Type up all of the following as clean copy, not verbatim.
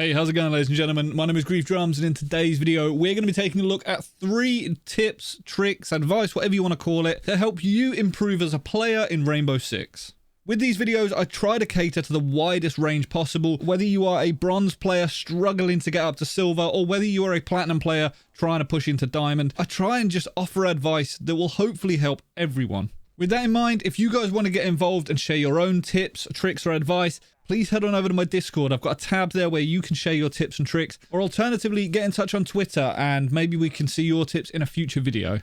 Hey, how's it going, ladies and gentlemen? My name is Grief Drums, and in today's video, we're going to be taking a look at 3 tips, tricks, advice, whatever you want to call it, to help you improve as a player in Rainbow Six. With these videos, I try to cater to the widest range possible, whether you are a bronze player struggling to get up to silver, or whether you are a platinum player trying to push into diamond. I try and just offer advice that will hopefully help everyone. With that in mind, if you guys want to get involved and share your own tips, tricks, or advice, please head on over to my Discord. I've got a tab there where you can share your tips and tricks, or alternatively, get in touch on Twitter and maybe we can see your tips in a future video.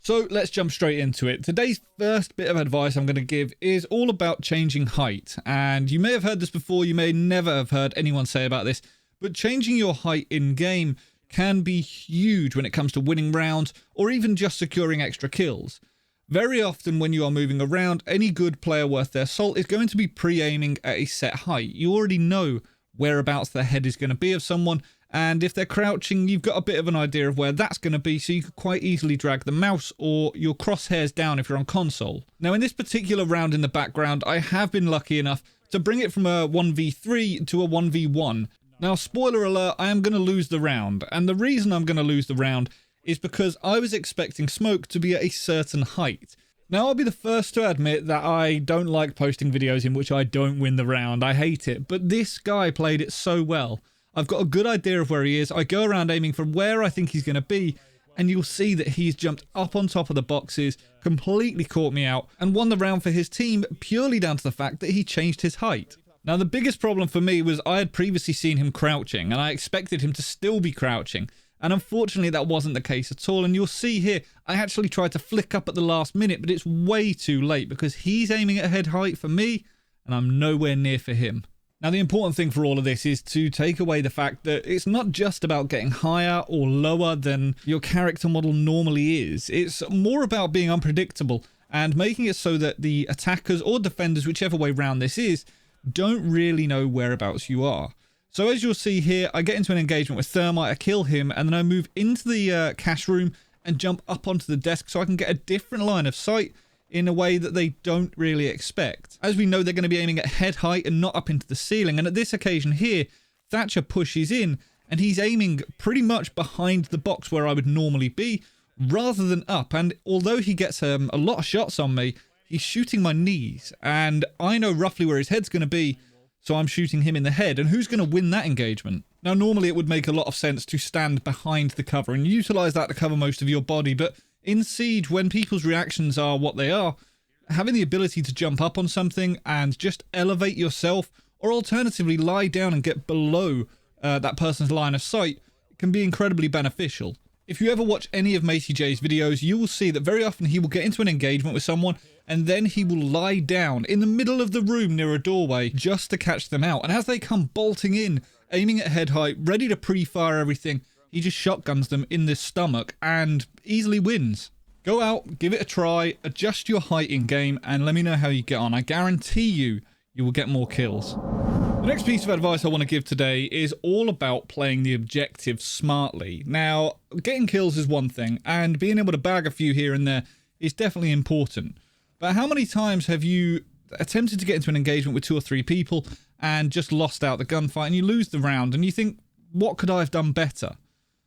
So let's jump straight into it. Today's first bit of advice I'm going to give is all about changing height. And you may have heard this before, you may never have heard anyone say about this, but changing your height in game can be huge when it comes to winning rounds or even just securing extra kills. Very often when you are moving around, any good player worth their salt is going to be pre-aiming at a set height. You already know whereabouts the head is going to be of someone, and if they're crouching, you've got a bit of an idea of where that's going to be, so you could quite easily drag the mouse or your crosshairs down if you're on console. Now in this particular round in the background, I have been lucky enough to bring it from a 1v3 to a 1v1. Now spoiler alert, I am going to lose the round, and the reason I'm going to lose the round is because I was expecting smoke to be at a certain height. Now I'll be the first to admit that I don't like posting videos in which I don't win the round. I hate it, but this guy played it so well. I've got a good idea of where he is. I go around aiming from where I think he's going to be, and you'll see that he's jumped up on top of the boxes, completely caught me out, and won the round for his team purely down to the fact that he changed his height. Now the biggest problem for me was I had previously seen him crouching, and I expected him to still be crouching. And unfortunately that wasn't the case at all, and you'll see here I actually tried to flick up at the last minute, but it's way too late because he's aiming at head height for me and I'm nowhere near for him. Now the important thing for all of this is to take away the fact that it's not just about getting higher or lower than your character model normally is. It's more about being unpredictable and making it so that the attackers or defenders, whichever way round this is, don't really know whereabouts you are. So as you'll see here, I get into an engagement with Thermite, I kill him, and then I move into the cash room and jump up onto the desk so I can get a different line of sight in a way that they don't really expect. As we know, they're going to be aiming at head height and not up into the ceiling, and at this occasion here, Thatcher pushes in, and he's aiming pretty much behind the box where I would normally be, rather than up, and although he gets a lot of shots on me, he's shooting my knees, and I know roughly where his head's going to be, so I'm shooting him in the head, and who's going to win that engagement? Now normally it would make a lot of sense to stand behind the cover and utilise that to cover most of your body, but in Siege, when people's reactions are what they are, having the ability to jump up on something and just elevate yourself, or alternatively lie down and get below that person's line of sight, can be incredibly beneficial. If you ever watch any of Macy J's videos, you will see that very often he will get into an engagement with someone and then he will lie down in the middle of the room near a doorway just to catch them out. And as they come bolting in, aiming at head height, ready to pre-fire everything, he just shotguns them in the stomach and easily wins. Go out, give it a try, adjust your height in game, and let me know how you get on. I guarantee you will get more kills. The next piece of advice I want to give today is all about playing the objective smartly. Now, getting kills is one thing, and being able to bag a few here and there is definitely important. But how many times have you attempted to get into an engagement with 2 or 3 people and just lost out the gunfight and you lose the round and you think, what could I have done better?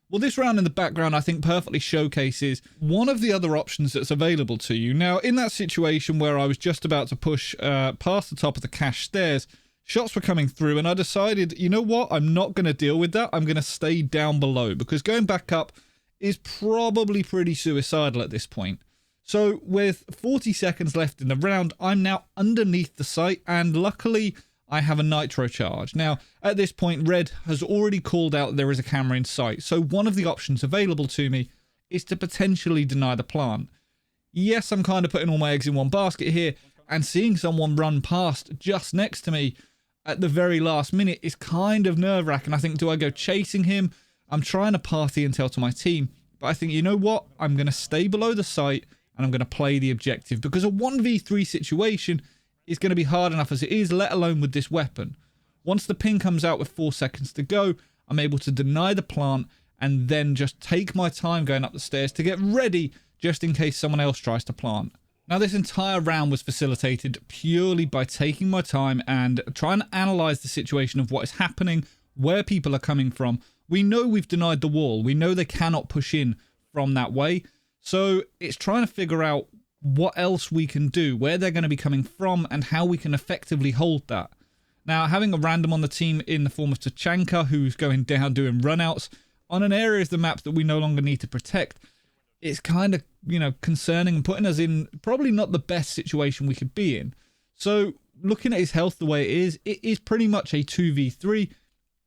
Well, this round in the background I think perfectly showcases one of the other options that's available to you. Now, in that situation where I was just about to push past the top of the cache stairs, shots were coming through and I decided, you know what, I'm not going to deal with that. I'm going to stay down below because going back up is probably pretty suicidal at this point. So with 40 seconds left in the round, I'm now underneath the site and luckily I have a nitro charge. Now at this point, Red has already called out there is a camera in sight. So one of the options available to me is to potentially deny the plant. Yes, I'm kind of putting all my eggs in one basket here and seeing someone run past just next to me at the very last minute is kind of nerve-wracking. I think, do I go chasing him? I'm trying to pass the intel to my team, but I think, you know what? I'm going to stay below the site and I'm going to play the objective because a 1v3 situation is going to be hard enough as it is, let alone with this weapon. Once the ping comes out with 4 seconds to go, I'm able to deny the plant and then just take my time going up the stairs to get ready just in case someone else tries to plant. Now, this entire round was facilitated purely by taking my time and trying to analyze the situation of what is happening, where people are coming from. We know we've denied the wall. We know they cannot push in from that way. So it's trying to figure out what else we can do, where they're going to be coming from, and how we can effectively hold that. Now, having a random on the team in the form of Tachanka, who's going down doing runouts on an area of the map that we no longer need to protect, it's kind of, concerning and putting us in probably not the best situation we could be in. So looking at his health the way it is pretty much a 2v3,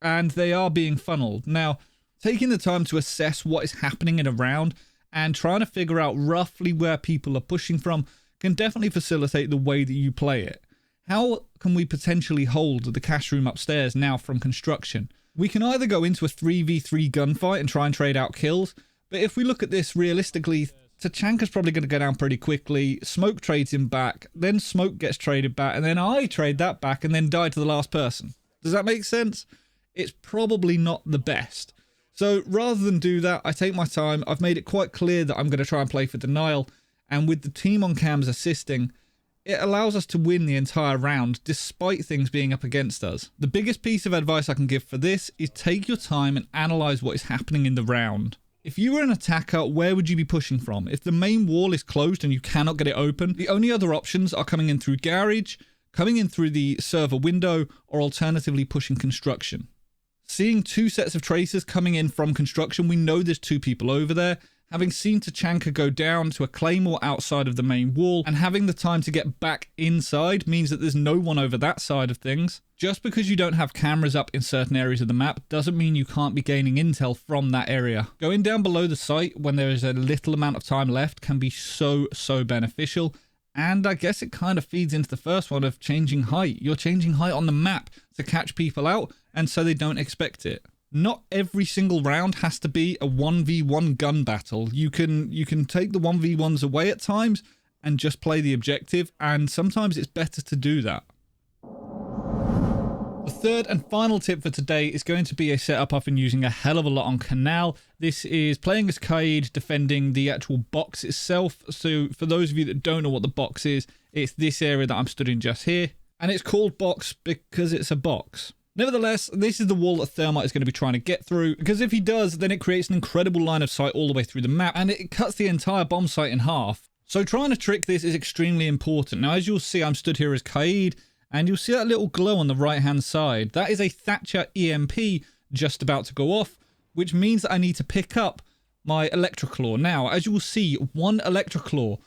and they are being funneled. Now, taking the time to assess what is happening in a round and trying to figure out roughly where people are pushing from can definitely facilitate the way that you play it. How can we potentially hold the cash room upstairs now from construction? We can either go into a 3v3 gunfight and try and trade out kills, but if we look at this realistically, Tachanka's probably going to go down pretty quickly. Smoke trades him back, then Smoke gets traded back, and then I trade that back and then die to the last person. Does that make sense? It's probably not the best. So rather than do that, I take my time. I've made it quite clear that I'm going to try and play for denial, and with the team on cams assisting, it allows us to win the entire round despite things being up against us. The biggest piece of advice I can give for this is take your time and analyze what is happening in the round. If you were an attacker, where would you be pushing from? If the main wall is closed and you cannot get it open, the only other options are coming in through garage, coming in through the server window, or alternatively pushing construction. Seeing two sets of tracers coming in from construction, we know there's two people over there. Having seen Tachanka go down to a claymore outside of the main wall and having the time to get back inside means that there's no one over that side of things. Just because you don't have cameras up in certain areas of the map doesn't mean you can't be gaining intel from that area. Going down below the site when there is a little amount of time left can be so beneficial. And I guess it kind of feeds into the first one of changing height. You're changing height on the map to catch people out, and so they don't expect it. Not every single round has to be a 1v1 gun battle. You can take the 1v1s away at times and just play the objective, and sometimes it's better to do that. The third and final tip for today is going to be a setup I've been using a hell of a lot on Canal. This is playing as Kaid, defending the actual box itself. So for those of you that don't know what the box is, it's this area that I'm stood in just here. And it's called box because it's a box. Nevertheless, this is the wall that Thermite is going to be trying to get through, because if he does, then it creates an incredible line of sight all the way through the map, and it cuts the entire bomb site in half. So trying to trick this is extremely important. Now, as you'll see, I'm stood here as Kaid, and you'll see that little glow on the right-hand side. That is a Thatcher EMP just about to go off, which means that I need to pick up my Electroclaw. Now, as you will see, one Electroclaw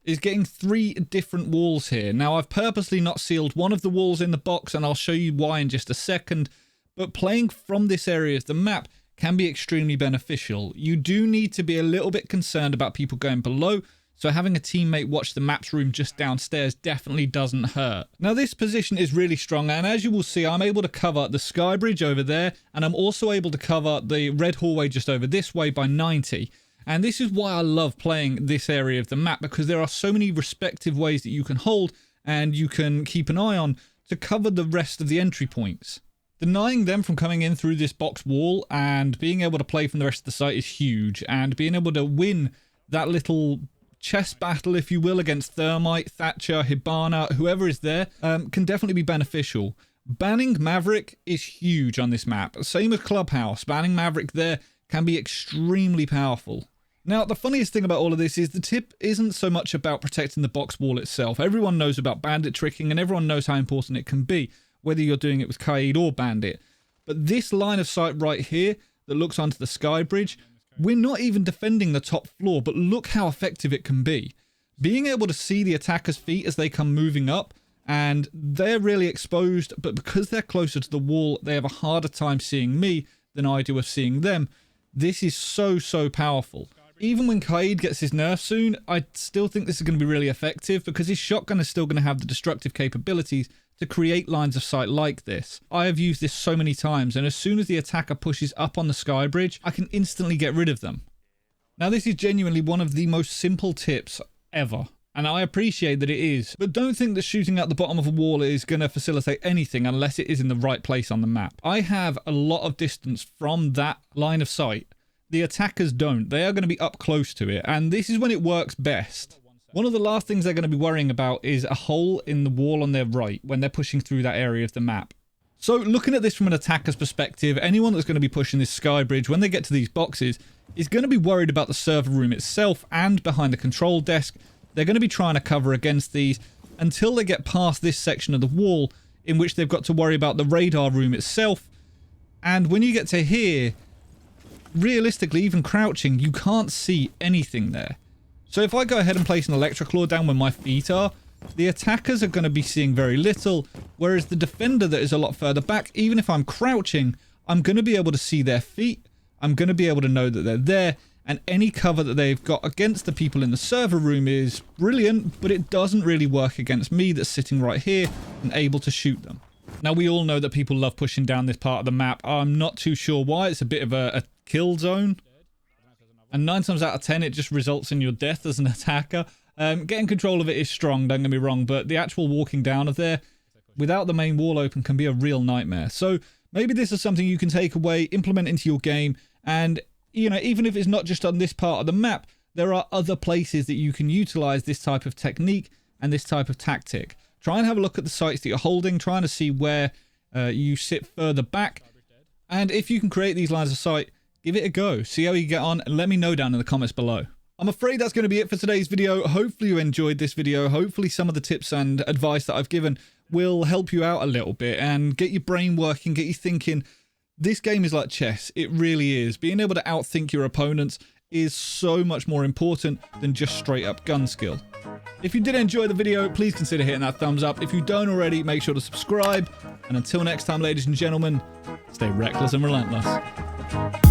is getting 3 different walls here. Now, I've purposely not sealed one of the walls in the box, and I'll show you why in just a second. But playing from this area of the map can be extremely beneficial. You do need to be a little bit concerned about people going below, so having a teammate watch the maps room just downstairs definitely doesn't hurt. Now, this position is really strong, and as you will see, I'm able to cover the sky bridge over there, and I'm also able to cover the red hallway just over this way by 90. And this is why I love playing this area of the map, because there are so many respective ways that you can hold and you can keep an eye on to cover the rest of the entry points. Denying them from coming in through this box wall and being able to play from the rest of the site is huge, and being able to win that little chess battle, if you will, against Thermite, Thatcher, Hibana, whoever is there, can definitely be beneficial. Banning Maverick is huge on this map. Same as Clubhouse. Banning Maverick there can be extremely powerful. Now, the funniest thing about all of this is the tip isn't so much about protecting the box wall itself. Everyone knows about bandit tricking, and everyone knows how important it can be, whether you're doing it with Kaid or bandit. But this line of sight right here that looks onto the sky bridge, we're not even defending the top floor, but look how effective it can be. Being able to see the attacker's feet as they come moving up, and they're really exposed, but because they're closer to the wall, they have a harder time seeing me than I do of seeing them. This is so powerful. Even when Kaid gets his nerf soon, I still think this is going to be really effective, because his shotgun is still going to have the destructive capabilities to create lines of sight like this. I have used this so many times, and as soon as the attacker pushes up on the sky bridge, I can instantly get rid of them. Now, this is genuinely one of the most simple tips ever, and I appreciate that it is, but don't think that shooting at the bottom of a wall is going to facilitate anything unless it is in the right place on the map. I have a lot of distance from that line of sight. The attackers don't. They are going to be up close to it, and this is when it works best. One of the last things they're going to be worrying about is a hole in the wall on their right when they're pushing through that area of the map. So looking at this from an attacker's perspective, anyone that's going to be pushing this sky bridge when they get to these boxes is going to be worried about the server room itself and behind the control desk. They're going to be trying to cover against these until they get past this section of the wall, in which they've got to worry about the radar room itself. And when you get to here, realistically, even crouching, you can't see anything there. So if I go ahead and place an electroclaw down where my feet are, the attackers are going to be seeing very little, whereas the defender that is a lot further back, even if I'm crouching, I'm going to be able to see their feet. I'm going to be able to know that they're there, and any cover that they've got against the people in the server room is brilliant, but it doesn't really work against me that's sitting right here and able to shoot them. Now, we all know that people love pushing down this part of the map. I'm not too sure why. It's a bit of a kill zone. And 9 times out of 10, it just results in your death as an attacker. Getting control of it is strong, don't get me wrong, but the actual walking down of there without the main wall open can be a real nightmare. So maybe this is something you can take away, implement into your game, and, you know, even if it's not just on this part of the map, there are other places that you can utilize this type of technique and this type of tactic. Try and have a look at the sites that you're holding, trying to see where you sit further back, and if you can create these lines of sight, give it a go. See how you get on, and let me know down in the comments below. I'm afraid that's going to be it for today's video. Hopefully you enjoyed this video. Hopefully some of the tips and advice that I've given will help you out a little bit and get your brain working, get you thinking. This game is like chess. It really is. Being able to outthink your opponents is so much more important than just straight up gun skill. If you did enjoy the video, please consider hitting that thumbs up. If you don't already, make sure to subscribe. And until next time, ladies and gentlemen, stay reckless and relentless.